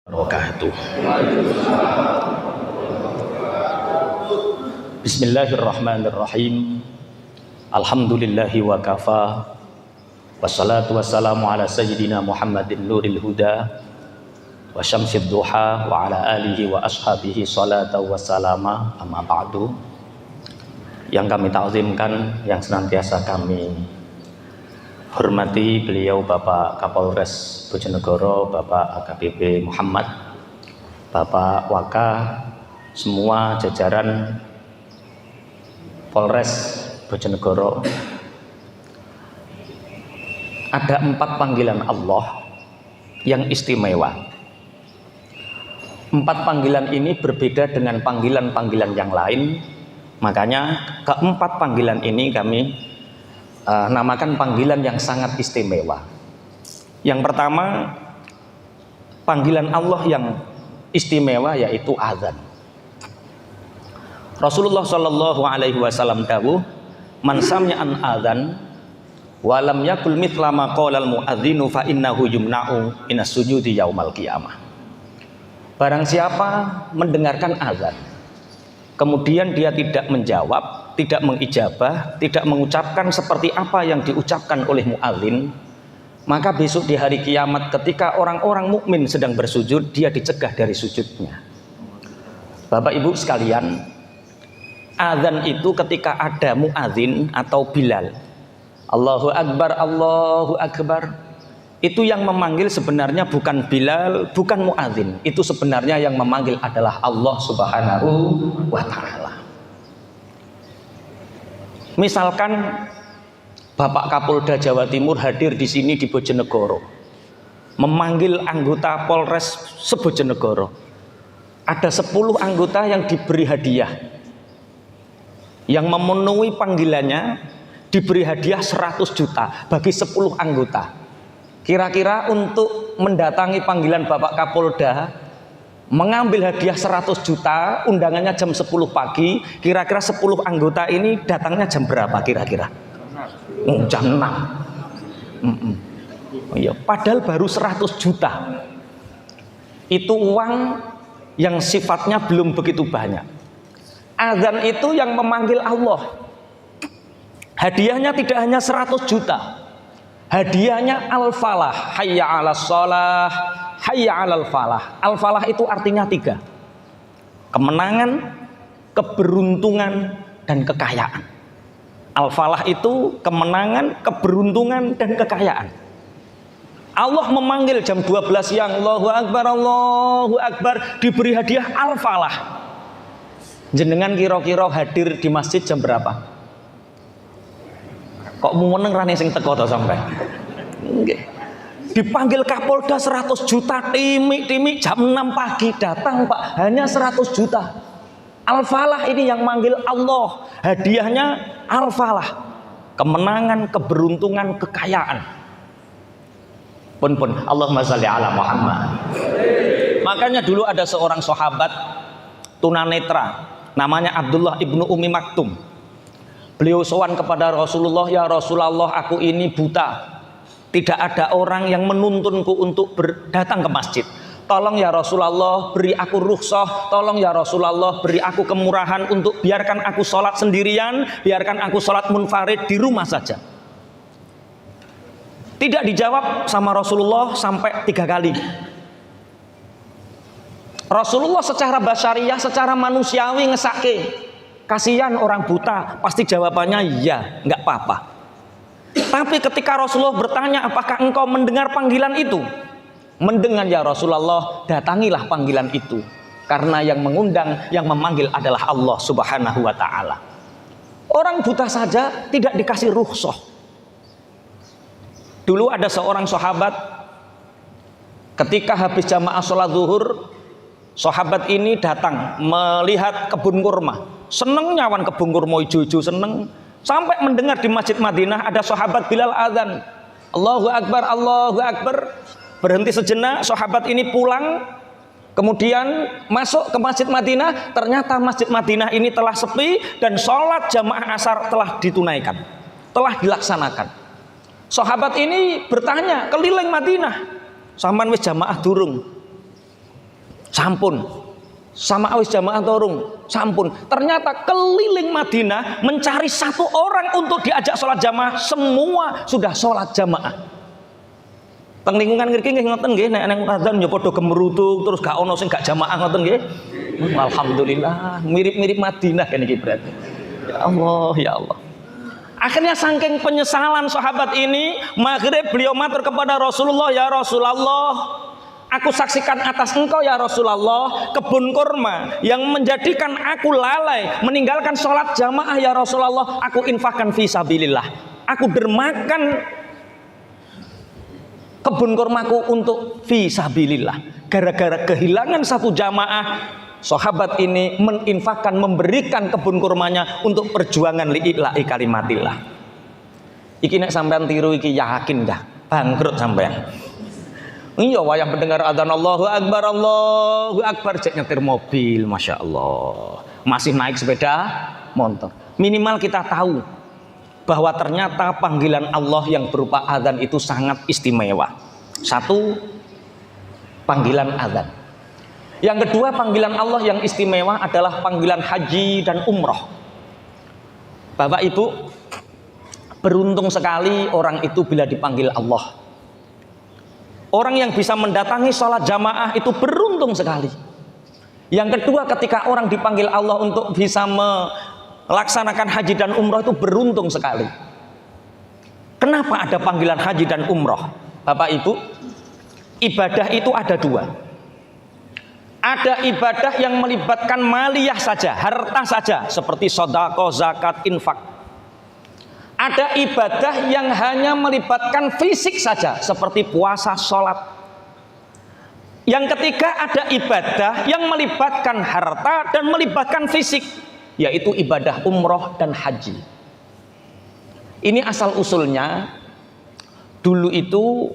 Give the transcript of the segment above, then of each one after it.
Wabarakatuh. Bismillahirrahmanirrahim. Alhamdulillahi wa kafa. Wassalatu wassalamu ala sayyidina Muhammadin nuril huda wa syamsid duha wa ala alihi wa ashabihi salatu wassalama, amma ba'du. Yang kami ta'zimkan, yang senantiasa kami hormati beliau Bapak Kapolres Bojonegoro, Bapak AKBP Muhammad, Bapak Waka, semua jajaran Polres Bojonegoro. Ada 4 panggilan Allah yang istimewa. 4 panggilan ini berbeda dengan panggilan-panggilan yang lain. Makanya keempat panggilan ini kami namakan panggilan yang sangat istimewa. Yang pertama, panggilan Allah yang istimewa yaitu azan. Rasulullah Shallallahu Alaihi Wasallam dawuh, man sami'an azan walam yakul mithla ma qala al muadzinu fa innahu yumna'u minas sujudi yaumal qiyamah. Barang siapa mendengarkan azan kemudian dia tidak menjawab, tidak mengijabah, tidak mengucapkan seperti apa yang diucapkan oleh muadzin, maka besok di hari kiamat ketika orang-orang mukmin sedang bersujud, dia dicegah dari sujudnya. Bapak Ibu sekalian, azan itu ketika ada muadzin atau Bilal, Allahu Akbar, Allahu Akbar, itu yang memanggil sebenarnya bukan Bilal, bukan muadzin. Itu sebenarnya yang memanggil adalah Allah Subhanahu wa Ta'ala. Misalkan Bapak Kapolda Jawa Timur hadir di sini di Bojonegoro, memanggil anggota Polres se-Bojonegoro. Ada 10 anggota yang diberi hadiah, yang memenuhi panggilannya diberi hadiah 100 juta bagi 10 anggota. Kira-kira untuk mendatangi panggilan Bapak Kapolda, mengambil hadiah 100 juta, undangannya jam 10 pagi, kira-kira 10 anggota ini datangnya jam berapa kira-kira? Jam 6. Iya, padahal baru 100 juta. Itu uang yang sifatnya belum begitu banyak. Azan itu yang memanggil Allah. Hadiahnya tidak hanya 100 juta. Hadiahnya al-falah, hayya 'alas shalah, hayya 'alal falah. Al-falah itu artinya 3. Kemenangan, keberuntungan, dan kekayaan. Al-falah itu kemenangan, keberuntungan, dan kekayaan. Allah memanggil jam 12 siang, Allahu Akbar, Allahu Akbar, diberi hadiah al-falah. Jenengan kira-kira hadir di masjid jam berapa? Kok meneng rane sing teko to sampai? Nggih. Dipanggil Kapolda 100 juta, timik-timik jam 6 pagi datang Pak, hanya 100 juta. Al-falah ini yang manggil Allah, hadiahnya al-falah. Kemenangan, keberuntungan, kekayaan. Pun Allahumma shalli ala Muhammad. Makanya dulu ada seorang sahabat tunanetra namanya Abdullah ibnu Umi Maktum. Beliau sowan kepada Rasulullah, ya Rasulullah, aku ini buta. Tidak ada orang yang menuntunku untuk datang ke masjid. Tolong ya Rasulullah, beri aku rukhsah. Tolong ya Rasulullah, beri aku kemurahan untuk biarkan aku sholat sendirian, biarkan aku sholat munfarid di rumah saja. Tidak dijawab sama Rasulullah sampai 3 kali. Rasulullah secara basyariah, secara manusiawi ngesake, kasihan orang buta, pasti jawabannya ya, nggak apa-apa. Tapi ketika Rasulullah bertanya, apakah engkau mendengar panggilan itu? Mendengar ya Rasulullah, datangilah panggilan itu. Karena yang mengundang, yang memanggil adalah Allah Subhanahu wa Ta'ala. Orang buta saja tidak dikasih rukhsah. Dulu ada seorang sahabat, ketika habis jamaah sholat zuhur, sahabat ini datang melihat kebun kurma. Seneng nyawan kebun kurma ijo-ijo, seneng. Sampai mendengar di Masjid Madinah ada sahabat Bilal azan, Allahu Akbar, Allahu Akbar. Berhenti sejenak, sahabat ini pulang, kemudian masuk ke Masjid Madinah. Ternyata Masjid Madinah ini telah sepi dan sholat jamaah asar telah ditunaikan, telah dilaksanakan. Sahabat ini bertanya keliling Madinah, sampean wis jamaah durung? Sampun. Sama awis jamaah torung, sampun. Ternyata keliling Madinah mencari satu orang untuk diajak sholat jamaah, semua sudah sholat jamaah. Teng lingkungan ngriki nggih ngoten nggih, nek nang adzan ya padha gemerutuk terus gak ono sing gak jamaah ngoten nggih. Alhamdulillah, mirip-mirip Madinah kan iki berarti. Ya Allah, ya Allah. Akhirnya saking penyesalan sahabat ini, maghrib beliau matur kepada Rasulullah, ya Rasulullah, aku saksikan atas engkau ya Rasulullah kebun kurma yang menjadikan aku lalai meninggalkan sholat jamaah ya Rasulullah, aku infakkan fi sabilillah, aku dermakan kebun kurmaku untuk fi sabilillah. Gara-gara kehilangan satu jamaah, sahabat ini meninfakkan, memberikan kebun kurmanya untuk perjuangan li'ila'i kalimatillah. Iki nek sampean tiru iki yakin dah bangkrut sampean. Iya, wayang mendengar adzan Allahu Akbar cek nyetir mobil, masya Allah, masih naik sepeda motor. Minimal kita tahu bahwa ternyata panggilan Allah yang berupa adzan itu sangat istimewa. Satu, panggilan adzan. Yang kedua, panggilan Allah yang istimewa adalah panggilan haji dan umroh. Bapak Ibu, beruntung sekali orang itu bila dipanggil Allah. Orang yang bisa mendatangi sholat jamaah itu beruntung sekali. Yang kedua, ketika orang dipanggil Allah untuk bisa melaksanakan haji dan umroh itu beruntung sekali. Kenapa ada panggilan haji dan umroh? Bapak Ibu, ibadah itu ada dua. Ada ibadah yang melibatkan maliyah saja, harta saja, seperti sedekah, zakat, infak. Ada ibadah yang hanya melibatkan fisik saja, seperti puasa, sholat. Yang ketiga, ada ibadah yang melibatkan harta dan melibatkan fisik, yaitu ibadah umroh dan haji. Ini asal usulnya. Dulu itu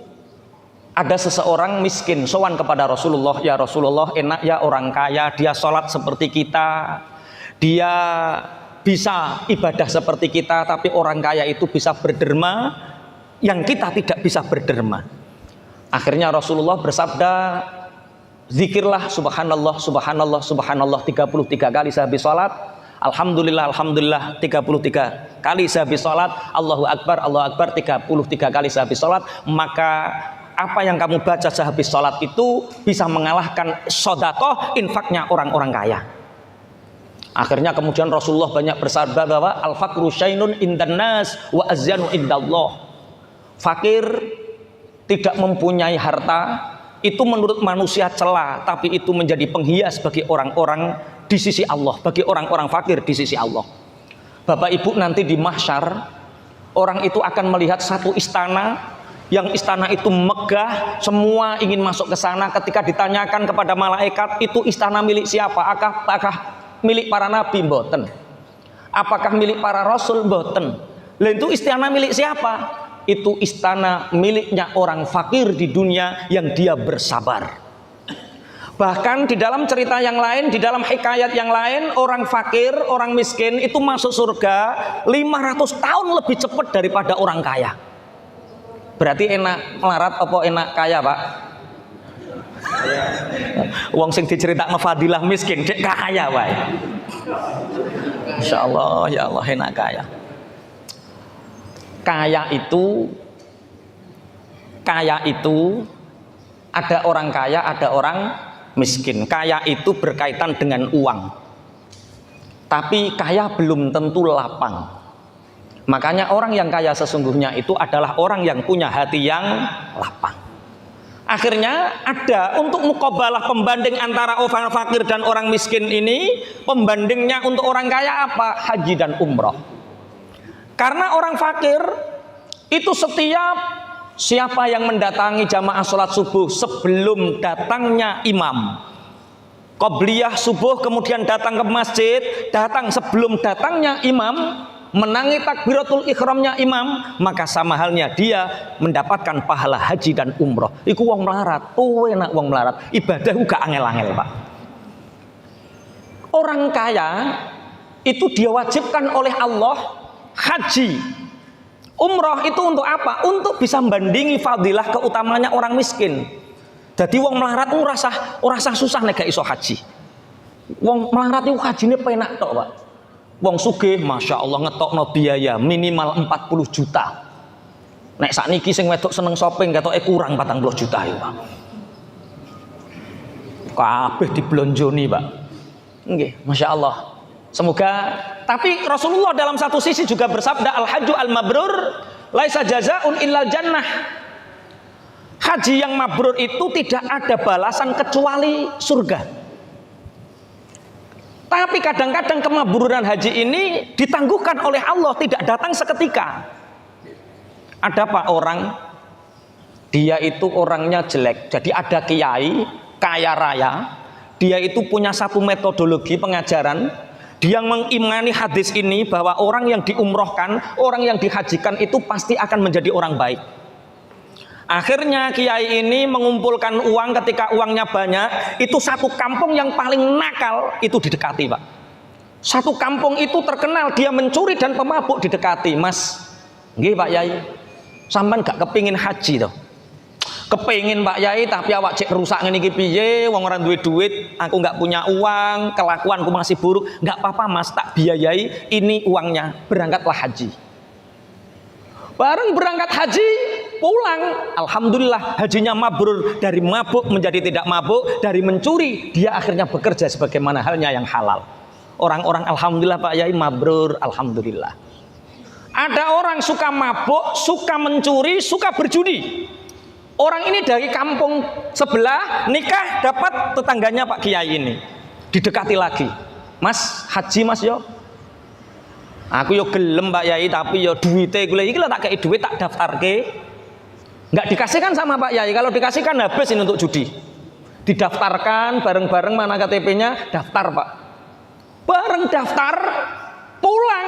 ada seseorang miskin sowan kepada Rasulullah, ya Rasulullah, enak ya orang kaya, dia sholat seperti kita, dia bisa ibadah seperti kita, tapi orang kaya itu bisa berderma yang kita tidak bisa berderma. Akhirnya Rasulullah bersabda, zikirlah subhanallah subhanallah subhanallah 33 kali sehabis sholat, alhamdulillah alhamdulillah 33 kali sehabis sholat, Allahu Akbar 33 kali sehabis sholat. Maka apa yang kamu baca sehabis sholat itu bisa mengalahkan sedekah, infaknya orang-orang kaya. Akhirnya kemudian Rasulullah banyak bersabda bahwa al-faqru syainun indan nas wa azyanu indallah. Fakir, tidak mempunyai harta, itu menurut manusia celah, tapi itu menjadi penghias bagi orang-orang di sisi Allah, bagi orang-orang fakir di sisi Allah. Bapak Ibu, nanti di mahsyar orang itu akan melihat satu istana, yang istana itu megah, semua ingin masuk ke sana. Ketika ditanyakan kepada malaikat, itu istana milik siapa? Apakah milik para nabi? Mboten. Apakah milik para rasul? Mboten. Lah itu istana milik siapa? Itu istana miliknya orang fakir di dunia yang dia bersabar. Bahkan di dalam cerita yang lain, di dalam hikayat yang lain, orang fakir, orang miskin itu masuk surga 500 tahun lebih cepat daripada orang kaya. Berarti enak melarat apa enak kaya, Pak? Wong sing diceritakno fadilah miskin dek kaya wae. Insyaallah ya Allah enak kaya. Kaya itu ada orang kaya, ada orang miskin. Kaya itu berkaitan dengan uang. Tapi kaya belum tentu lapang. Makanya orang yang kaya sesungguhnya itu adalah orang yang punya hati yang lapang. Akhirnya ada untuk muqabalah, pembanding antara orang fakir dan orang miskin ini, pembandingnya untuk orang kaya apa? Haji dan umroh. Karena orang fakir itu siapa yang mendatangi jamaah sholat subuh sebelum datangnya imam, qobliyah subuh, kemudian datang ke masjid, datang sebelum datangnya imam, menangi takbiratul ikhramnya imam, maka sama halnya dia mendapatkan pahala haji dan umroh. Iku wong melarat, enak wong melarat, ibadah gak angel-angel, Pak. Orang kaya itu dia wajibkan oleh Allah haji, umroh itu untuk apa? Untuk bisa membandingi fadilah keutamanya orang miskin. Jadi wong melarat ora usah susah nek gak iso haji. Wong melarat itu hajine penak tok, Pak. Wong sugih Masya Allah ngetokno biaya minimal 40 juta. Nek sakniki sing wedok seneng shopping ketoke kurang 40 juta ya, Pak. Kabeh diblonjoni, Pak. Nggih, Masya Allah. Semoga, tapi Rasulullah dalam satu sisi juga bersabda, al-hajju al-mabrur laisa jazaun illal jannah. Haji yang mabrur itu tidak ada balasan kecuali surga. Tapi kadang-kadang kemabruran haji ini ditangguhkan oleh Allah, tidak datang seketika. Ada Pak orang, dia itu orangnya jelek. Jadi ada kiai kaya raya, dia itu punya satu metodologi pengajaran. Dia mengimani hadis ini bahwa orang yang diumrohkan, orang yang dihajikan itu pasti akan menjadi orang baik. Akhirnya kiai ini mengumpulkan uang, ketika uangnya banyak, itu satu kampung yang paling nakal itu didekati, Pak. Satu kampung itu terkenal dia mencuri dan pemabuk didekati. Mas, nggih Pak Yai, sampean gak kepingin haji toh? Kepingin Pak Yai, tapi awak cek rusak ngene iki piye, wong ora duwe duit, aku nggak punya uang, kelakuanku masih buruk. Nggak apa-apa Mas, tak biayai, ini uangnya, berangkatlah haji. Bareng berangkat haji, pulang, alhamdulillah hajinya mabrur, dari mabuk menjadi tidak mabuk, dari mencuri dia akhirnya bekerja sebagaimana halnya yang halal. Orang-orang alhamdulillah Pak Yai mabrur, alhamdulillah. Ada orang suka mabuk, suka mencuri, suka berjudi. Orang ini dari kampung sebelah nikah, dapat tetangganya Pak Kiai ini, didekati lagi. Mas, haji Mas yo. Aku yo gelem Pak Yai, tapi yo duite gue iki lho tak kei duit tak daftarke. Enggak dikasihkan sama Pak Yai, kalau dikasihkan habis ini untuk judi. Didaftarkan bareng-bareng, mana KTP-nya, daftar Pak. Bareng daftar, pulang.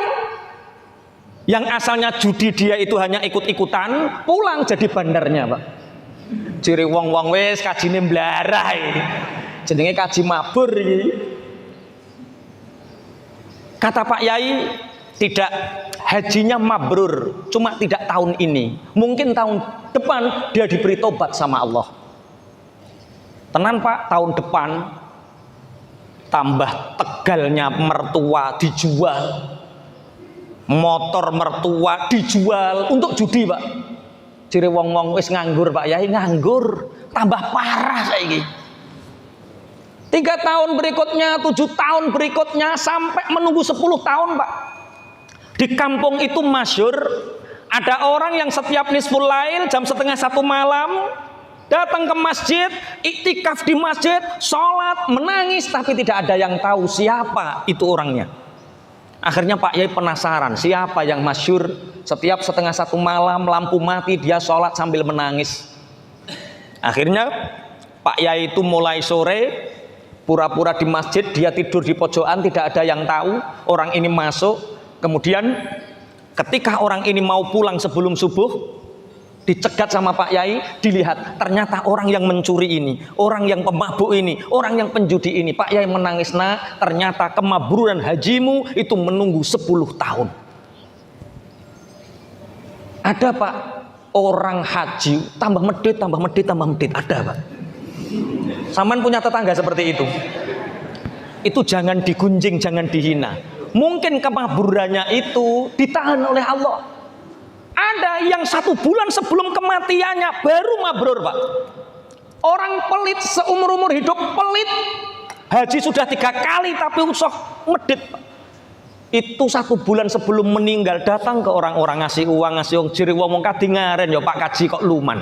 Yang asalnya judi dia itu hanya ikut-ikutan, pulang jadi bandarnya Pak. Ciri wong-wong wis kajine mblarah iki. Jenenge kaji mabur iki. Kata Pak Yai, tidak, hajinya mabrur, cuma tidak tahun ini, mungkin tahun depan dia diberi tobat sama Allah. Tenan Pak, tahun depan tambah tegalnya mertua dijual, motor mertua dijual untuk judi Pak. Ciri wong-wong wis nganggur Pak Yai, nganggur, tambah parah saiki. 3 tahun berikutnya, 7 tahun berikutnya, sampai menunggu 10 tahun Pak. Di kampung itu masyhur, ada orang yang setiap nisful lail jam 12:30 malam datang ke masjid, iktikaf di masjid, sholat, menangis, tapi tidak ada yang tahu siapa itu orangnya. Akhirnya Pak Yai penasaran, siapa yang masyhur setiap 12:30 malam lampu mati dia sholat sambil menangis. Akhirnya Pak Yai itu mulai sore pura-pura di masjid, dia tidur di pojokan, tidak ada yang tahu. Orang ini masuk. Kemudian ketika orang ini mau pulang sebelum subuh, dicegat sama Pak Yai, dilihat ternyata orang yang mencuri ini, orang yang pemabuk ini, orang yang penjudi ini. Pak Yai menangis, nak, ternyata kemabruran hajimu itu menunggu 10 tahun. Ada Pak orang haji tambah medit, tambah medit, tambah medit, ada Pak. Saman punya tetangga seperti itu. Itu jangan digunjing, jangan dihina. Mungkin kemabrurannya itu ditahan oleh Allah. Ada yang 1 bulan sebelum kematiannya baru mabrur Pak. Orang pelit seumur-umur hidup pelit. Haji sudah 3 kali tapi usah medit Pak. Itu 1 bulan sebelum meninggal datang ke orang-orang ngasih uang, ciri wong kadingaren ya Pak Kaji kok luman.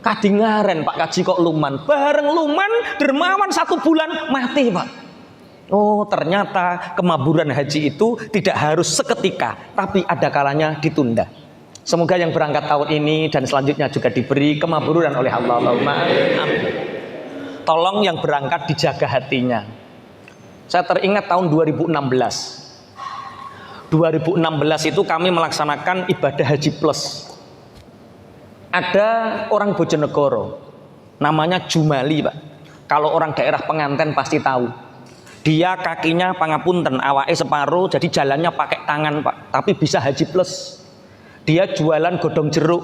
Kadingaren Pak Kaji kok luman. Bareng luman dermawan 1 bulan mati Pak. Oh, ternyata kemaburan haji itu tidak harus seketika, tapi ada kalanya ditunda. Semoga yang berangkat tahun ini dan selanjutnya juga diberi kemaburan oleh Allah. Allahumma amin. Tolong yang berangkat dijaga hatinya. Saya teringat tahun 2016. 2016 itu kami melaksanakan ibadah haji plus. Ada orang Bojonegoro, namanya Jumali Pak. Kalau orang daerah penganten pasti tahu. Dia kakinya pangapunten, awake separuh, jadi jalannya pakai tangan Pak, tapi bisa haji plus. Dia jualan godong jeruk.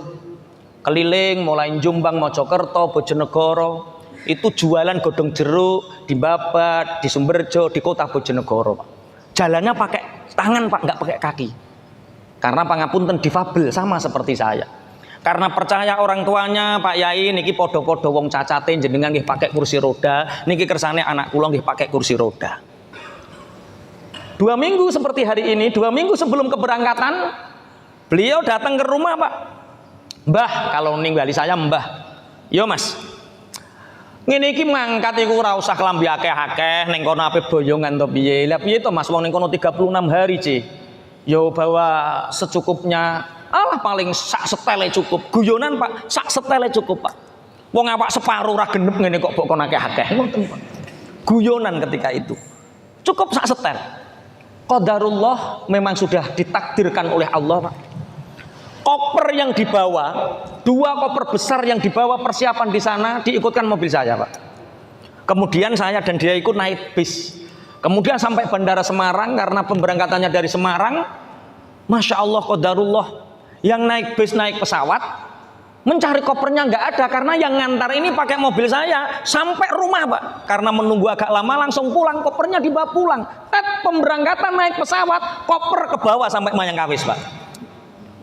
keliling mulai Jombang, Mojokerto, Bojonegoro. Itu jualan godong jeruk di Babat, di Sumberjo, di kota Bojonegoro, Pak. Jalannya pakai tangan, Pak, nggak pakai kaki. Karena pangapunten difabel sama seperti saya. Karena percaya orang tuanya, Pak Yai niki podo-podo wong cacate jenengan nggih pakai kursi roda, niki kersane anak kula nggih pakai kursi roda. 2 minggu seperti hari ini, 2 minggu sebelum keberangkatan, beliau datang ke rumah, Pak. Mbah, kalau ninggali saya Mbah. Yo Mas. Ngene iki mangkat iku ora usah klambi akeh-akeh ning kono ape boyongan to piye. Lah piye to Mas wong ning kono 36 hari, C. Yo bawa secukupnya. Alah paling sak setele cukup. Guyonan, Pak, sak setele cukup, Pak. Wong awak separuh ora genep ngene kok kon akeh-akeh. Ngoten, Pak. Guyonan ketika itu. Cukup sak setel. Qadarullah memang sudah ditakdirkan oleh Allah, Pak. Koper yang dibawa, 2 koper besar yang dibawa persiapan di sana diikutkan mobil saya, Pak. Kemudian saya dan dia ikut naik bis. Kemudian sampai Bandara Semarang karena pemberangkatannya dari Semarang. Masya Allah, qadarullah. Yang naik bis, naik pesawat, mencari kopernya nggak ada karena yang ngantar ini pakai mobil saya sampai rumah, Pak. Karena menunggu agak lama langsung pulang, kopernya dibawa pulang. Pemberangkatan naik pesawat, koper ke bawah sampai Mayangkawis, Pak.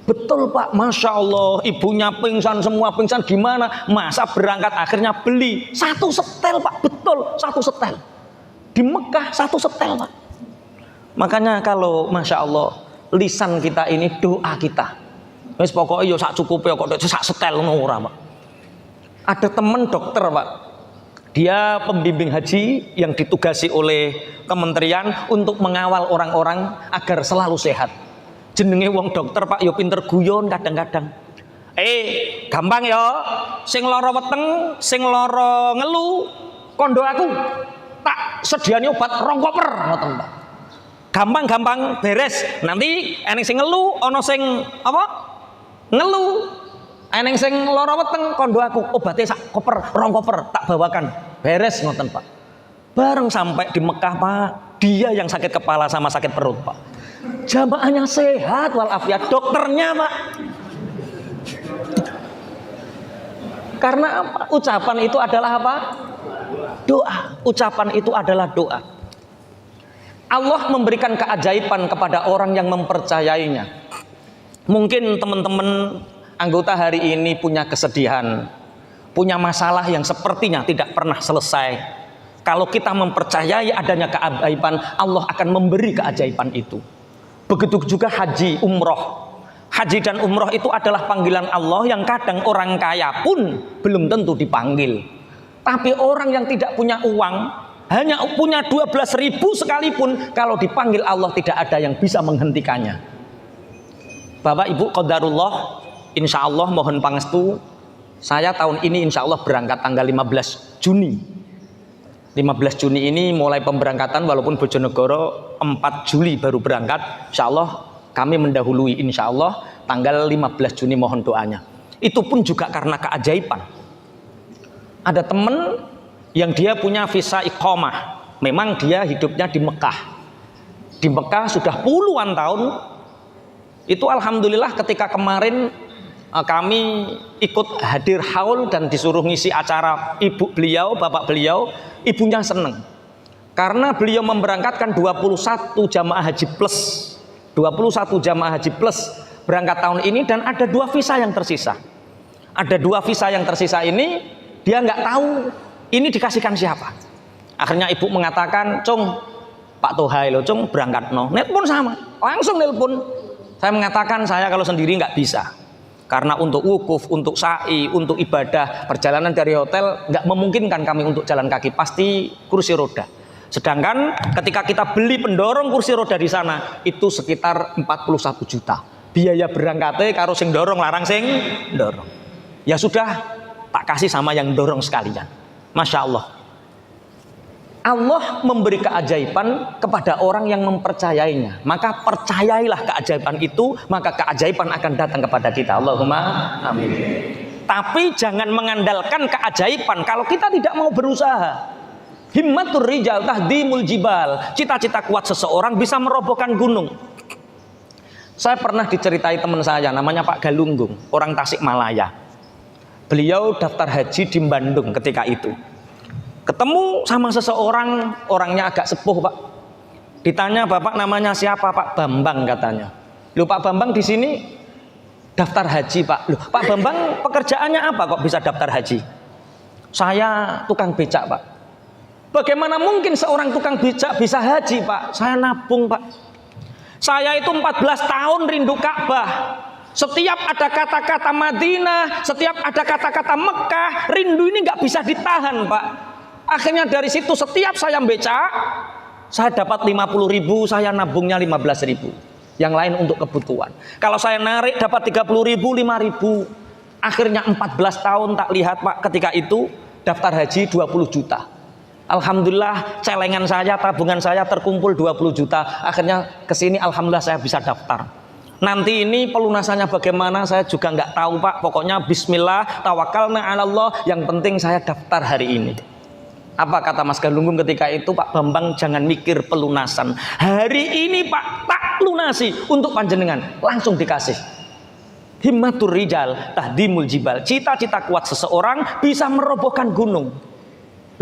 Betul, Pak, Masya Allah, ibunya pingsan, semua pingsan. Gimana? Masa berangkat akhirnya beli 1 setel, Pak. Betul, 1 setel. Di Mekah 1 setel, Pak. Makanya kalau Masya Allah, lisan kita ini doa kita. Wis pokoknya yo sak cukupe kok sak setel ngono ora, Pak. Ada teman dokter, Pak. Dia pembimbing haji yang ditugasi oleh kementerian untuk mengawal orang-orang agar selalu sehat. Jenenge wong dokter, Pak, yo pinter guyon kadang-kadang. Gampang yo. Sing lara weteng, sing lara ngelu, kondo aku. Tak sediani obat 2 koper ngoten, Pak. Gampang-gampang beres. Nanti eneng sing ngelu, ana sing apa? Ngelu. Eneng sing lara weteng kondo aku, obatnya sak koper, 2 koper tak bawakan. Beres ngoten, Pak. Bareng sampai di Mekah, Pak, dia yang sakit kepala sama sakit perut, Pak. Jamaahnya sehat walafiat, dokternya, Pak. Karena apa? Ucapan itu adalah apa? Doa. Ucapan itu adalah doa. Allah memberikan keajaiban kepada orang yang mempercayainya. Mungkin teman-teman anggota hari ini punya kesedihan, punya masalah yang sepertinya tidak pernah selesai. Kalau kita mempercayai adanya keajaiban, Allah akan memberi keajaiban itu. Begitu juga haji, umroh. Haji dan umroh itu adalah panggilan Allah yang kadang orang kaya pun belum tentu dipanggil. Tapi orang yang tidak punya uang, hanya punya 12.000 sekalipun, kalau dipanggil Allah tidak ada yang bisa menghentikannya. Bapak Ibu qadarullah, insya Allah mohon pangestu, saya tahun ini insya Allah berangkat tanggal 15 Juni. 15 Juni ini mulai pemberangkatan, walaupun Bojonegoro 4 Juli baru berangkat. Insya Allah kami mendahului, insya Allah tanggal 15 Juni mohon doanya. Itu pun juga karena keajaiban. Ada teman yang dia punya visa iqamah. Memang dia hidupnya di Mekah. Di Mekah sudah puluhan tahun. Itu alhamdulillah ketika kemarin kami ikut hadir haul dan disuruh ngisi acara ibu beliau, bapak beliau, ibunya seneng. Karena beliau memberangkatkan 21 jamaah haji plus. 21 jamaah haji plus berangkat tahun ini dan ada 2 visa yang tersisa. Ada 2 visa yang tersisa ini dia nggak tahu ini dikasihkan siapa. Akhirnya ibu mengatakan, "Cung, Pak Tohai lo, Cung berangkat no." Nelpon sama, langsung nelpon. Saya mengatakan saya kalau sendiri nggak bisa. Karena untuk wukuf, untuk sa'i, untuk ibadah, perjalanan dari hotel nggak memungkinkan kami untuk jalan kaki, pasti kursi roda. Sedangkan ketika kita beli pendorong kursi roda di sana itu sekitar 41 juta. Biaya berangkatnya karo sing dorong larang sing dorong. Ya sudah, tak kasih sama yang dorong sekalian. Masya Allah. Allah memberi keajaiban kepada orang yang mempercayainya. Maka percayailah keajaiban itu, maka keajaiban akan datang kepada kita. Allahumma amin. Tapi jangan mengandalkan keajaiban kalau kita tidak mau berusaha. Himmatur rijal tahdimul jibal. Cita-cita kuat seseorang bisa merobohkan gunung. Saya pernah diceritai teman saya namanya Pak Galunggung, orang Tasikmalaya. Beliau daftar haji di Bandung ketika itu. Ketemu sama seseorang, orangnya agak sepuh Pak. Ditanya, Bapak namanya siapa? Pak Bambang katanya. Loh Pak Bambang di sini daftar haji Pak. Loh Pak Bambang pekerjaannya apa kok bisa daftar haji? Saya tukang becak Pak. Bagaimana mungkin seorang tukang becak bisa haji Pak? Saya nabung Pak. Saya itu 14 tahun rindu Ka'bah. Setiap ada kata-kata Madinah, setiap ada kata-kata Mekah, rindu ini nggak bisa ditahan Pak. Akhirnya dari situ setiap saya becak, saya dapat 50.000, saya nabungnya 15.000. Yang lain untuk kebutuhan. Kalau saya narik dapat 30.000, 5.000. Akhirnya 14 tahun tak lihat Pak, ketika itu daftar haji 20 juta. Alhamdulillah celengan saya, tabungan saya terkumpul 20 juta. Akhirnya kesini alhamdulillah saya bisa daftar. Nanti ini pelunasannya bagaimana saya juga nggak tahu Pak. Pokoknya bismillah, tawakalna 'ala Allah. Yang penting saya daftar hari ini. Apa kata Mas Galunggung ketika itu? Pak Bambang jangan mikir pelunasan. Hari ini Pak tak lunasi untuk panjenengan. Langsung dikasih. Himmatur rijal tahdimul jibal. Cita-cita kuat seseorang bisa merobohkan gunung.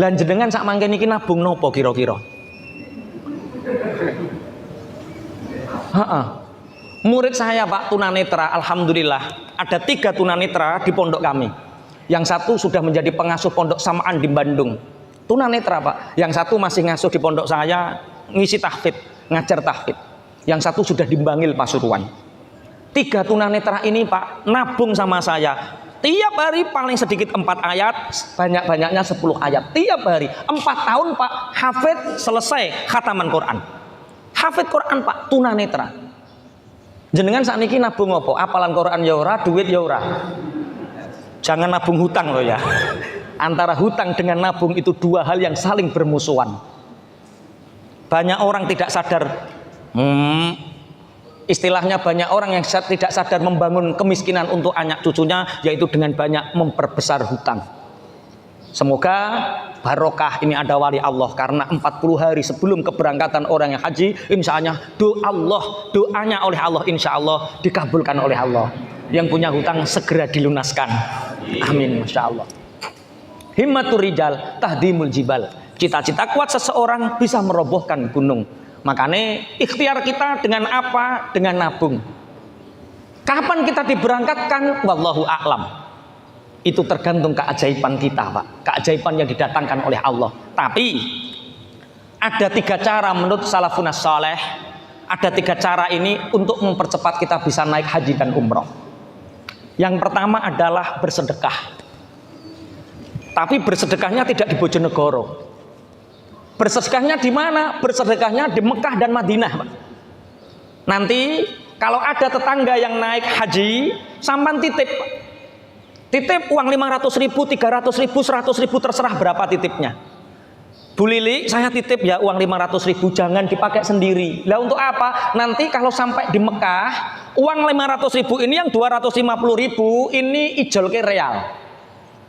Lan jenengan sak mangken iki nabung nopo kira-kira? Murid saya Pak tunanetra, alhamdulillah ada 3 tunanetra di pondok kami. Yang satu sudah menjadi pengasuh pondok Samaan di Bandung, tunanetra Pak. Yang satu masih ngasuh di pondok saya, ngisi tahfidz, ngajar tahfidz. Yang satu sudah di Bangil Pasuruan. 3 tunanetra ini Pak nabung sama saya. Tiap hari paling sedikit 4 ayat, banyak-banyaknya 10 ayat. Tiap hari 4 tahun Pak hafidz selesai khataman Quran. Hafidz Quran Pak tunanetra. Jenengan saat ini nabung apa? Apalan Quran ya ora, duit ya ora. Jangan nabung hutang loh ya. Antara hutang dengan nabung itu 2 hal yang saling bermusuhan. Banyak orang tidak sadar, istilahnya banyak orang yang tidak sadar membangun kemiskinan untuk anak cucunya, yaitu dengan banyak memperbesar hutang. Semoga barokah ini ada wali Allah, karena 40 hari sebelum keberangkatan orang yang haji, insya Allah doanya oleh Allah insya Allah dikabulkan oleh Allah. Yang punya hutang segera dilunaskan. Amin, masya Allah. Himmatur rijal tahdimul jibal. Cita-cita kuat seseorang bisa merobohkan gunung. Makanya ikhtiar kita dengan apa? Dengan nabung. Kapan kita diberangkatkan? Wallahu a'lam. Itu tergantung keajaiban kita Pak. Keajaiban yang didatangkan oleh Allah. Tapi ada 3 cara menurut salafun saleh. Ada 3 cara ini untuk mempercepat kita bisa naik haji dan umroh. Yang pertama adalah bersedekah. Tapi bersedekahnya tidak di Bojonegoro. Bersedekahnya di mana? Bersedekahnya di Mekah dan Madinah Pak. Nanti kalau ada tetangga yang naik haji, sampan titip Pak. Titip uang 500.000, 300.000, 100.000, terserah berapa titipnya. Bu Lili, saya titip ya uang 500.000, jangan dipakai sendiri. Lah untuk apa? Nanti kalau sampai di Mekah, uang 500.000 ini yang 250.000 ini ijol ke real.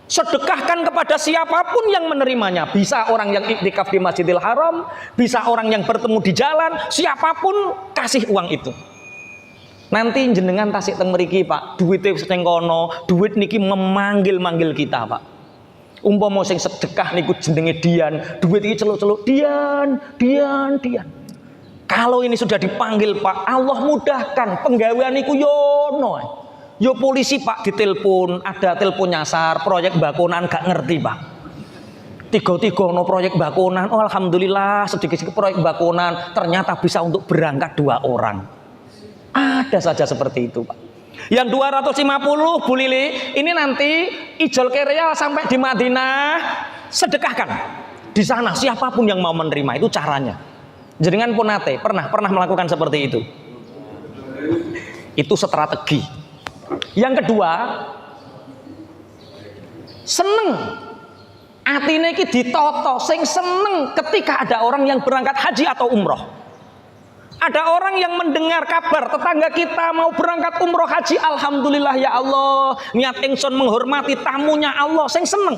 Sedekahkan kepada siapapun yang menerimanya. Bisa orang yang iktikaf di Masjidil Haram, bisa orang yang bertemu di jalan, siapapun kasih uang itu. Nanti jenengan tasik teng mriki Pak, duwite sing kono, duit niki memanggil-manggil kita Pak. Umpama sing sedekah niku jenenge Dian, duit iki celuk-celuk Dian. Kalau ini sudah dipanggil Pak, Allah mudahkan penggawean niku yono. Yo polisi Pak ditelepon, ada telepon nyasar, proyek bakonan gak ngerti Pak. Tiga-tiga no proyek bakonan, oh alhamdulillah sedikit-sedikit proyek bakonan ternyata bisa untuk berangkat 2 orang. Ada saja seperti itu Pak. Yang 250 Bu Lili ini nanti ijol kereal sampai di Madinah, sedekahkan di sana siapapun yang mau menerima. Itu caranya. Jenengan pun nate pernah melakukan seperti itu. Itu strategi. Yang kedua, seneng atine iki ditoto, sing seneng ketika ada orang yang berangkat haji atau umroh. Ada orang yang mendengar kabar tetangga kita mau berangkat umroh haji, alhamdulillah ya Allah, niat ingsun menghormati tamunya Allah, sing seneng.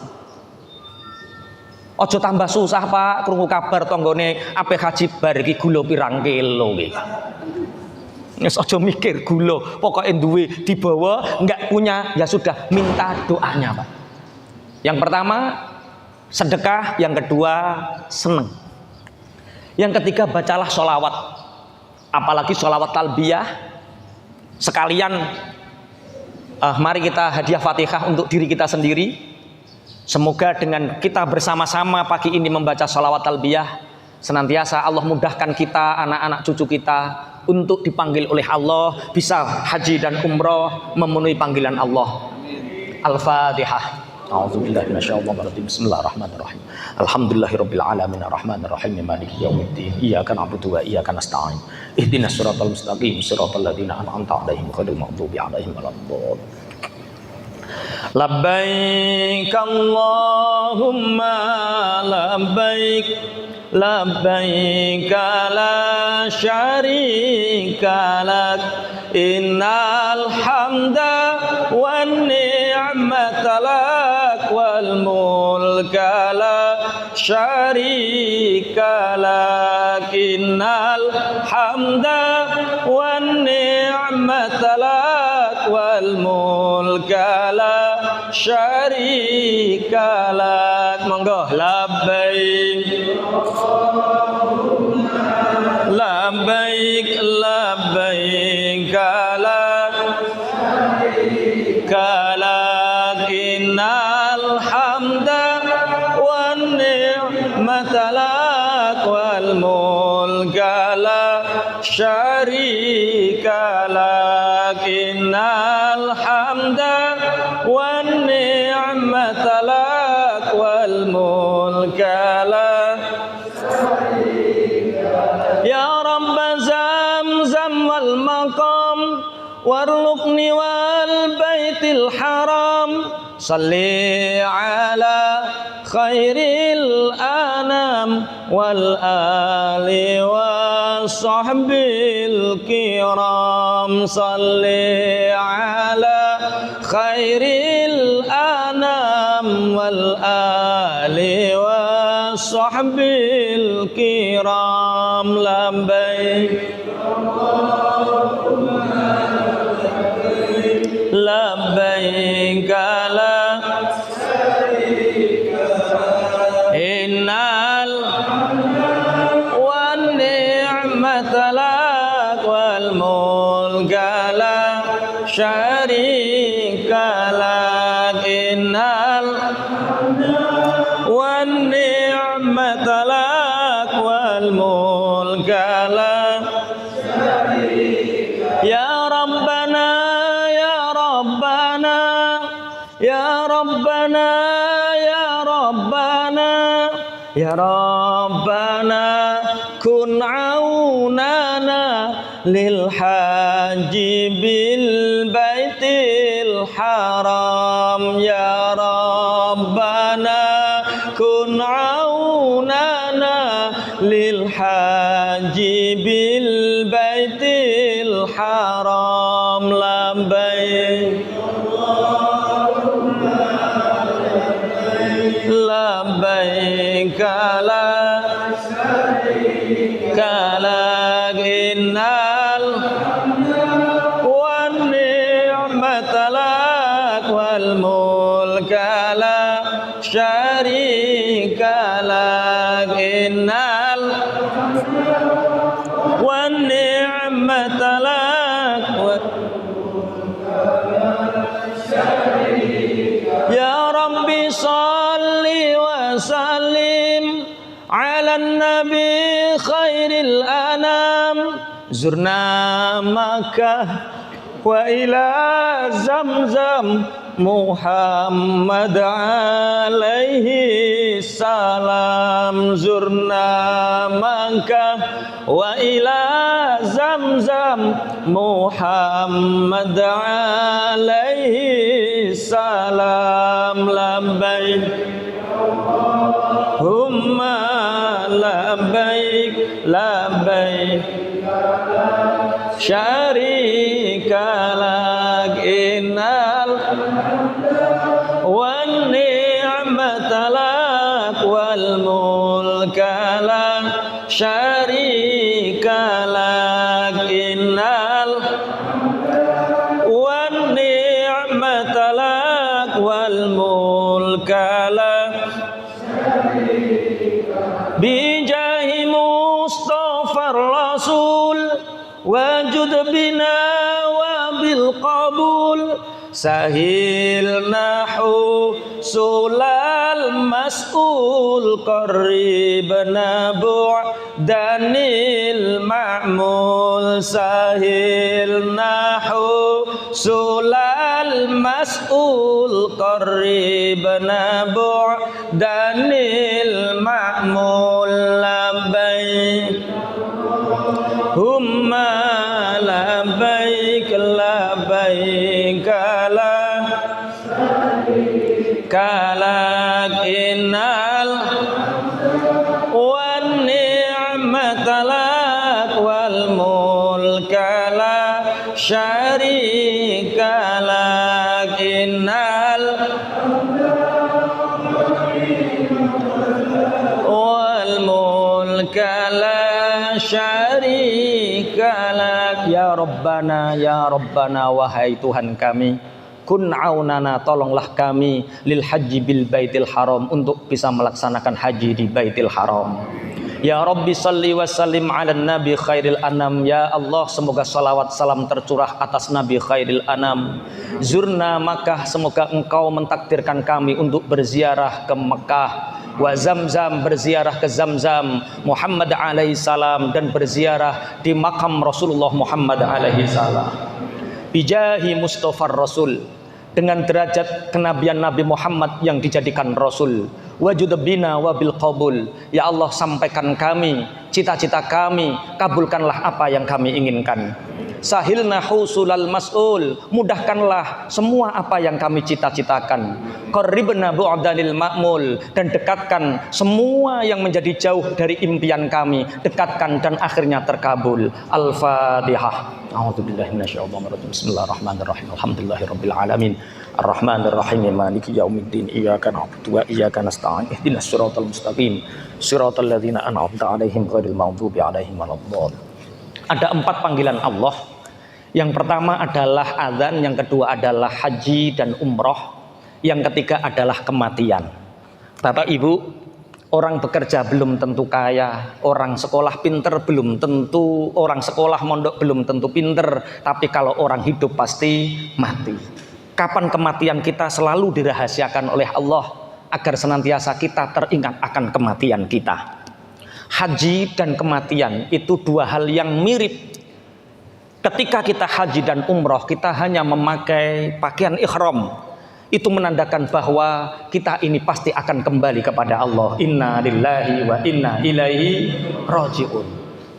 Ojo tambah susah Pak, krungu kabar tanggane ape haji bar iki gula pirang kilo iki. Wis aja mikir gula, pokoknya duwe dibawa, enggak punya ya sudah minta doanya, Pak. Yang pertama sedekah, yang kedua seneng. Yang ketiga bacalah sholawat, apalagi sholawat talbiyah. Sekalian mari kita hadiah Fatihah untuk diri kita sendiri. Semoga dengan kita bersama-sama pagi ini membaca sholawat talbiyah, senantiasa Allah mudahkan kita, anak-anak cucu kita untuk dipanggil oleh Allah, bisa haji dan umroh memenuhi panggilan Allah. Al-Fatihah. A'udzubillahi minasyaitonir rajim. Bismillahirrahmanirrahim. Alhamdulillahirabbil alamin arrahmanir rahim maliki yaumiddin. Iyyaka na'budu wa iyyaka nasta'in. Ihdinas siratal mustaqim, siratal ladzina an'amta 'alaihim ghairil maghdubi 'alaihim waladdallin. Labbaik Allahumma labbaik, labbaik la syarika lak, innal hamda wan ni'mata lak wal mulka la syarika lak, innal hamda wan ni'mata lak wal mulka la syarika lak. Monggo labbaik labbaik labbaik la syarika lak, innal hamda wan ni'mata lak wal mulka la syarika lak, innal hamda wan ni'mata lak wal mulka la. Ya Rabb Zamzam wal maqam warzuqni wal baitil haram, salli ala khairil anam wal ali wa sahbil kiram, salli ala khairil anam wal ali wa sahbil kiram. Labbaik labbaik la innal wan ni'mata lak wal mulka la syarika lak, innal wan ni'mata lak wal mulka la. Ya Rabbana ya Rabbana ya Rabbana ya Rabbana ya Rabbana kun aunana lil haji bil baitil haram, ya Rabbana kun aunana lil haji bil baitil haram. Labbaik labbaik la syarika lak, innal wan ni'mata lak wal mulka la syarika lak, innal wan ni'mata lak wa ya Rabbi salli wa sallim ala nabi khairil anam, zurna Makkah wa ila Zamzam Muhammad alaihi salam, zurna Makkah wa ila Zamzam Muhammad alaihi salam. Labbaik Humma labbaik labbaik syarika lak, innal wan ni'mata lak wal mulka la syarika lak, innal wajud bina wa bil qabul sahilnahu sulal mas'ul qaribna bu'danil ma'mul sahilnahu sulal mas'ul qaribna bu'danil ma'mul labbaik humma labbaik labbaik kalak innal wan ni'matalak wal mulka la syarika lak innal wal mulka la syarika lak. Ya Rabbana wahai Tuhan kami, kun aunana, tolonglah kami, lil haji bil baitil haram, untuk bisa melaksanakan haji di baitil haram. Ya Rabbi salli wa sallim ala nabi khairil anam. Ya Allah, semoga salawat salam tercurah atas nabi khairil anam. Zurna Makkah, semoga engkau mentakdirkan kami untuk berziarah ke Mekah. Wa Zamzam, berziarah ke Zamzam Muhammad alaihi salam, dan berziarah di makam Rasulullah Muhammad alaihi salam. Bijahi Mustafa Rasul, dengan derajat kenabian Nabi Muhammad yang dijadikan Rasul. Wajud bina wabil qabul, ya Allah, sampaikan kami cita-cita kami, kabulkanlah apa yang kami inginkan. Sahilna husulal mas'ul, mudahkanlah semua apa yang kami cita-citakan. Qarribna bu'danil ma'mul, dan dekatkan semua yang menjadi jauh dari impian kami, dekatkan dan akhirnya terkabul. Al-Fatihah. A'udzubillahi minasyaitonir rajim. Bismillahirrahmanirrahim. Alhamdulillahirabbil alamin. Arrahmanir rahim. Maliki yaumiddin. Iyyaka na'budu wa iyyaka nasta'in. Ihdinas siratal mustaqim. Siratal ladzina an'amta 'alaihim ghairil maghdubi 'alaihim waladdallin. Ada 4 panggilan Allah. Yang pertama adalah azan, yang kedua adalah haji dan umroh, yang ketiga adalah kematian. Bapak Ibu, orang bekerja belum tentu kaya, orang sekolah pinter belum tentu, orang sekolah mondok belum tentu pinter, tapi kalau orang hidup pasti mati. Kapan kematian kita selalu dirahasiakan oleh Allah agar senantiasa kita teringat akan kematian kita. Haji dan kematian itu 2 hal yang mirip. Ketika kita haji dan umroh, kita hanya memakai pakaian ihram. Itu menandakan bahwa kita ini pasti akan kembali kepada Allah. Inna lillahi wa inna ilaihi raji'un.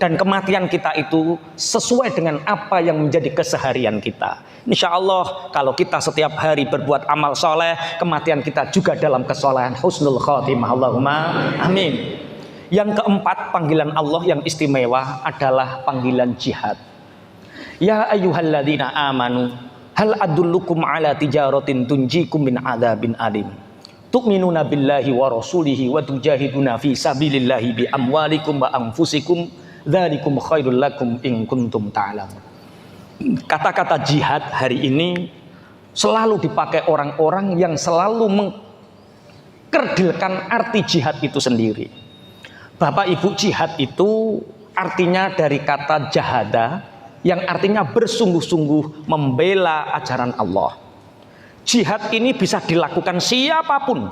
Dan kematian kita itu sesuai dengan apa yang menjadi keseharian kita. Insya Allah kalau kita setiap hari berbuat amal soleh, kematian kita juga dalam kesolehan, husnul khotimah. Allahumma amin. Yang keempat, panggilan Allah yang istimewa adalah panggilan jihad. Ya ayyuhalladzina amanu, hal adullukum ala tijaratin tunjikum min adzabin alim. Tu'minuna billahi wa rasulihi wa tujahiduna fi sabilillahi bi amwalikum wa anfusikum. Dzalikum khairul lakum in kuntum ta'lamun. Kata-kata jihad hari ini selalu dipakai orang-orang yang selalu mengkerdilkan arti jihad itu sendiri. Bapak Ibu, jihad itu artinya dari kata jahada, yang artinya bersungguh-sungguh membela ajaran Allah. Jihad ini bisa dilakukan siapapun.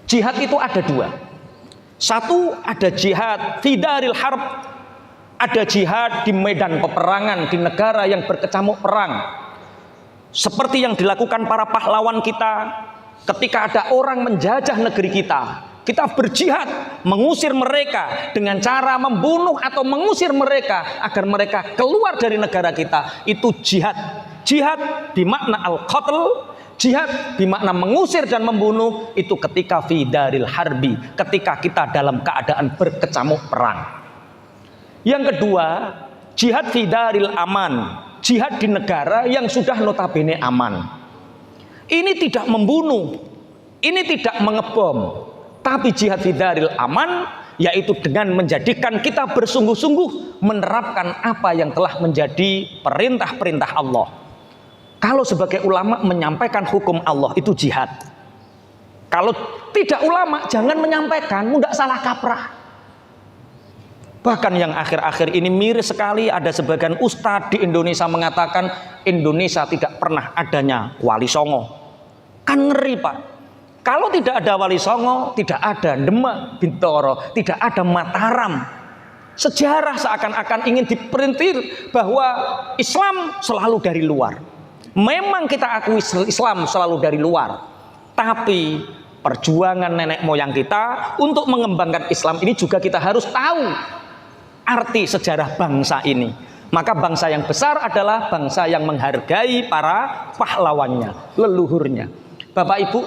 Jihad itu ada 2. Satu, ada jihad fi daril harb, ada jihad di medan peperangan, di negara yang berkecamuk perang. Seperti yang dilakukan para pahlawan kita ketika ada orang menjajah negeri kita. Kita berjihad mengusir mereka dengan cara membunuh atau mengusir mereka agar mereka keluar dari negara kita. Itu jihad. Jihad bimakna al-qatl, jihad bimakna mengusir dan membunuh, itu ketika fi daril harbi, ketika kita dalam keadaan berkecamuk perang. Yang kedua, jihad fi daril aman, jihad di negara yang sudah notabene aman. Ini tidak membunuh, ini tidak mengebom, tapi jihad fi daril aman, yaitu dengan menjadikan kita bersungguh-sungguh menerapkan apa yang telah menjadi perintah-perintah Allah. Kalau sebagai ulama menyampaikan hukum Allah itu jihad. Kalau tidak ulama jangan menyampaikan, mudah salah kaprah. Bahkan yang akhir-akhir ini miris sekali, ada sebagian ustadz di Indonesia mengatakan Indonesia tidak pernah adanya wali songo. Kan ngeri Pak. Kalau tidak ada wali songo, tidak ada Demak Bintoro, tidak ada Mataram. Sejarah seakan-akan ingin diperintir bahwa Islam selalu dari luar. Memang kita akui Islam selalu dari luar, tapi perjuangan nenek moyang kita untuk mengembangkan Islam ini juga kita harus tahu arti sejarah bangsa ini. Maka bangsa yang besar adalah bangsa yang menghargai para pahlawannya, leluhurnya. Bapak Ibu,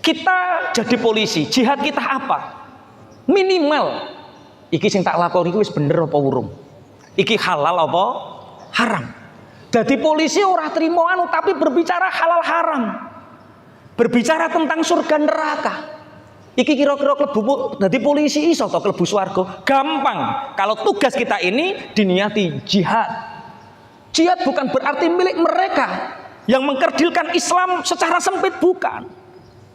kita jadi polisi, jihad kita apa? Minimal iki sing tak lakoni iki wis bener apa urung? Iki halal apa haram? Jadi polisi ora trimo anu tapi berbicara halal haram. Berbicara tentang surga neraka. Iki kira-kira klebu dadi polisi iso to klebu swarga? Gampang. Kalau tugas kita ini diniati jihad. Jihad bukan berarti milik mereka yang mengkerdilkan Islam secara sempit, bukan.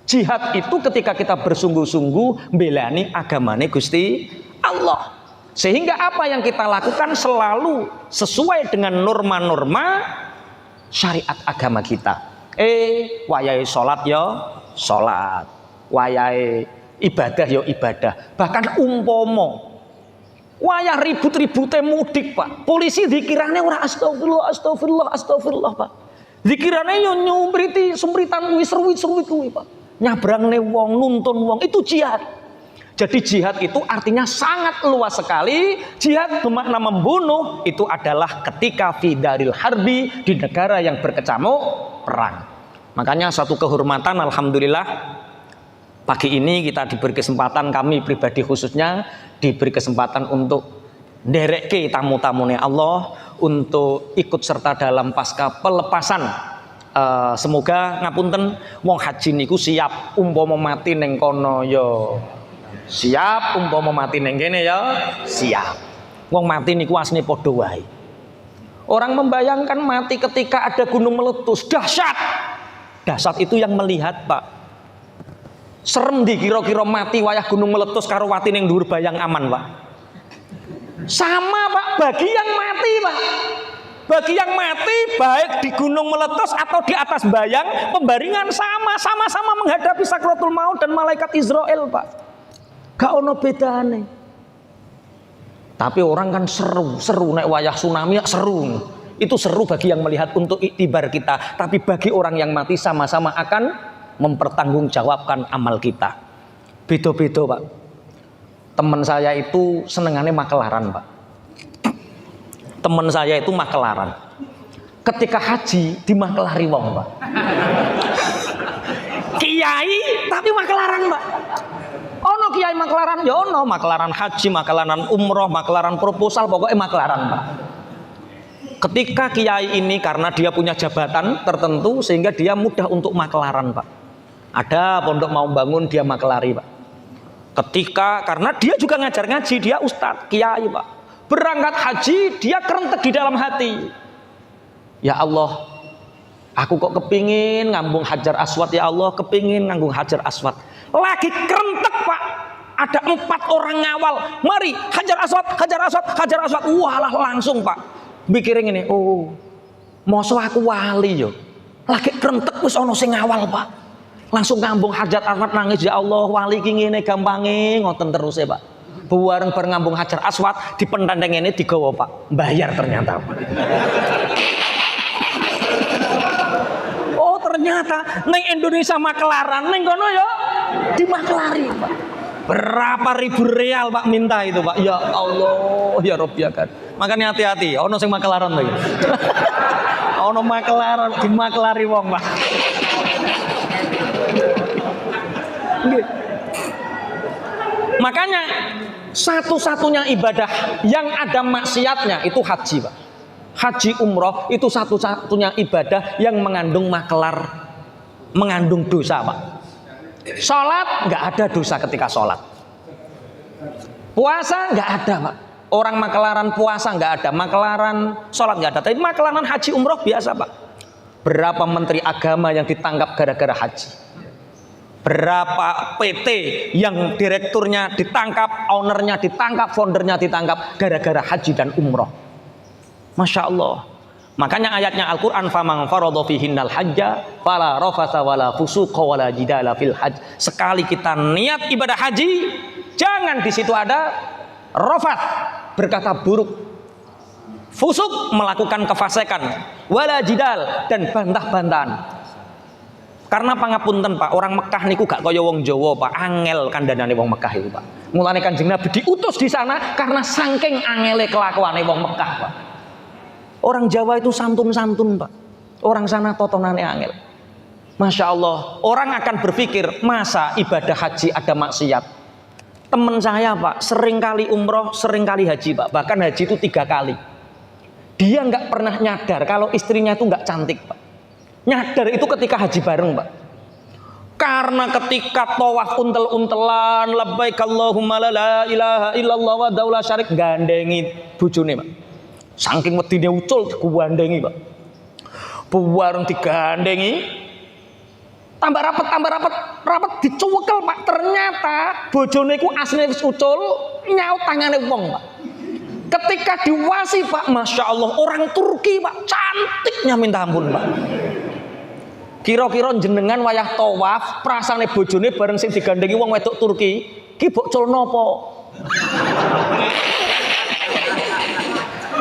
Jihad itu ketika kita bersungguh-sungguh belani agamane Gusti Allah. Sehingga apa yang kita lakukan selalu sesuai dengan norma-norma syariat agama kita. Wayahe salat ya salat, wayahe ibadah ya ibadah. Bahkan umpomo wayah ribut-ribute mudik Pak, polisi dikirane ora astagfirullah astagfirullah astagfirullah Pak. Dikirane yo nyumriti sumritan kuwi serwit-serwit kuwi Pak. Nyabrangne wong, nuntun wong, itu jihad. Jadi jihad itu artinya sangat luas sekali. Jihad bermakna membunuh, itu adalah ketika fi daril harbi, di negara yang berkecamuk perang. Makanya satu kehormatan, alhamdulillah pagi ini kita diberi kesempatan, kami pribadi khususnya diberi kesempatan untuk nderekke tamu-tamune Allah untuk ikut serta dalam pasca pelepasan. Semoga ngapunten wong haji niku siap umpama mati ning kono ya siap, umpama mati ning kene ya siap. Wong mati niku asline padha wae. Orang membayangkan mati ketika ada gunung meletus, dahsyat. Dahsyat itu yang melihat Pak. Serem di kira-kira mati wayah gunung meletus karo wati ning dhuwur bayang aman Pak. Sama Pak, bagi yang mati Pak. Bagi yang mati baik di gunung meletus atau di atas bayang pembaringan sama-sama menghadapi sakratul maut dan malaikat Israel Pak. Gak ono bedane. Tapi orang kan seru nek wayah tsunami ya seru. Itu seru bagi yang melihat untuk iktibar kita, tapi bagi orang yang mati sama-sama akan mempertanggungjawabkan amal kita. Beda-beda Pak. Teman saya itu senengannya makelaran Pak. Teman saya itu makelaran. Ketika haji di makelari wong Pak. Kiai tapi makelaran Pak. Ono kiai makelaran, ya ono makelaran haji, makelaran umroh, makelaran proposal, pokoknya makelaran Pak. Ketika kiai ini karena dia punya jabatan tertentu sehingga dia mudah untuk makelaran Pak. Ada pondok mau bangun dia makelari Pak. Ketika karena dia juga ngajar ngaji, dia ustadz, kiai Pak. Berangkat haji dia kerentek di dalam hati. Ya Allah, aku kok kepingin ngambung Hajar Aswad, ya Allah kepingin ngambung Hajar Aswad. Lagi kerentek Pak, ada 4 orang ngawal, mari Hajar Aswad, Hajar Aswad, Hajar Aswad. Walah langsung Pak, mikirin ini, oh mosok aku wali yo, lagi kerentek wis ono sing ngawal Pak. Langsung ngambung Hajar Aswad, nangis, ya Allah wali ki ngene gampange ngoten terus ya Pak. Bareng ngambung Hajar Aswad di pentandeng ini digawa Pak, bayar ternyata Pak. Oh ternyata neng Indonesia makelaran, neng kono ya di makelari Pak. Berapa ribu real Pak minta itu Pak. Ya Allah ya Rob ya kan. Makanya hati-hati, ono sing makelaran lagi. Ono makelaran di makelari wong Pak. Makanya satu-satunya ibadah yang ada maksiatnya itu haji Pak. Haji umroh itu satu-satunya ibadah yang mengandung makelar, mengandung dosa Pak. Sholat nggak ada dosa ketika sholat. Puasa nggak ada Pak. Orang makelaran puasa nggak ada, makelaran sholat nggak ada. Tapi makelaran haji umroh biasa Pak. Berapa menteri agama yang ditangkap gara-gara haji? Berapa PT yang direkturnya ditangkap, ownernya ditangkap, foundernya ditangkap gara-gara haji dan umroh. Masya Allah. Makanya ayatnya Al-Quran, faman faradha fihinnal hajja fala rafatha wala fusuqa wala jidala fil hajj. Sekali kita niat ibadah haji, jangan di situ ada rafat, berkata buruk, fusuk, melakukan kefasikan, wala jidal, dan bantah-bantahan. Karena pangapunten Pak, orang Mekah niku gak kaya wong Jawa Pak, angel kandhanane wong Mekah itu Pak. Mulane Kanjeng Nabi diutus di sana karena saking angele kelakuane wong Mekah Pak. Orang Jawa itu santun-santun Pak. Orang sana totonane angel. Masya Allah, orang akan berpikir masa ibadah haji ada maksiat. Temen saya Pak, sering kali umroh, sering kali haji Pak. Bahkan haji itu 3 kali. Dia nggak pernah nyadar kalau istrinya itu nggak cantik Pak. Nyadar itu ketika haji bareng Pak. Karena ketika tawaf untel-untelan, labbaik Allahumma la ilaha illallah wa daula syarik, gandengi bojone Pak. Saking wedine ucul digandhengi Pak. Buwareng digandengi, tambah rapat dicuwekel Pak. Ternyata bojone ku asline wis ucul, nyaut tangane wong Pak. Ketika diwasi Pak, Masya Allah, orang Turki Pak, cantiknya minta ampun Pak. Kira-kira jenengan wayah tawaf, prasane bojone bareng sing digandengi wong wedok Turki, ki mbok culno apa?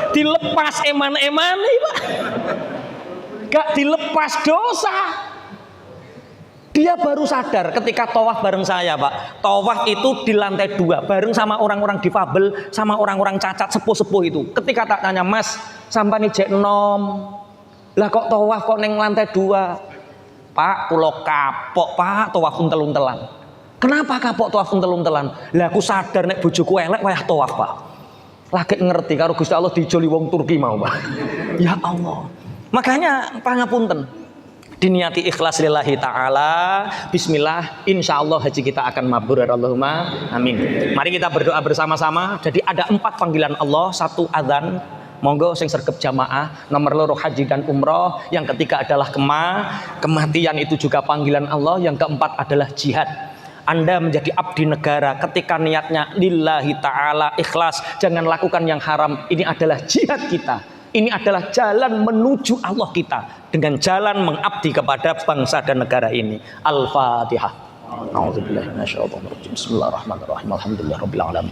Dilepas eman-emane Pak. Gak dilepas dosa. Dia baru sadar ketika tawaf bareng saya Pak. Tawaf itu di lantai 2 bareng sama orang-orang difabel, sama orang-orang cacat sepuh-sepuh itu. Ketika tak tanya, Mas, sampani jek nom, lah kok tawaf kok neng lantai 2? Pak, kula kapok Pak, tawaf untel-untelan. Kenapa kapok tawaf untel-untelan? Lah aku sadar nek bojoku elek wayah tawaf Pak. Lagi ngerti karo Gusti Allah dijoli wong Turki mau Pak. Ya Allah. Makanya pangapunten. Diniati ikhlas lillahi ta'ala. Bismillah, insya Allah haji kita akan mabrur. Allahumma amin. Mari kita berdoa bersama-sama. Jadi ada 4 panggilan Allah. 1 adzan, monggo sing sergep jamaah. Nomor 2 haji dan umroh. Yang ketiga adalah kematian, itu juga panggilan Allah. Yang keempat adalah jihad. Anda menjadi abdi negara ketika niatnya lillahi ta'ala, ikhlas, jangan lakukan yang haram. Ini adalah jihad kita. Ini adalah jalan menuju Allah kita, dengan jalan mengabdi kepada bangsa dan negara ini. Al-Fatihah. A'udzubillahi minasyaitonir rajim. Bismillahirrahmanirrahim. Alhamdulillahirabbil alamin.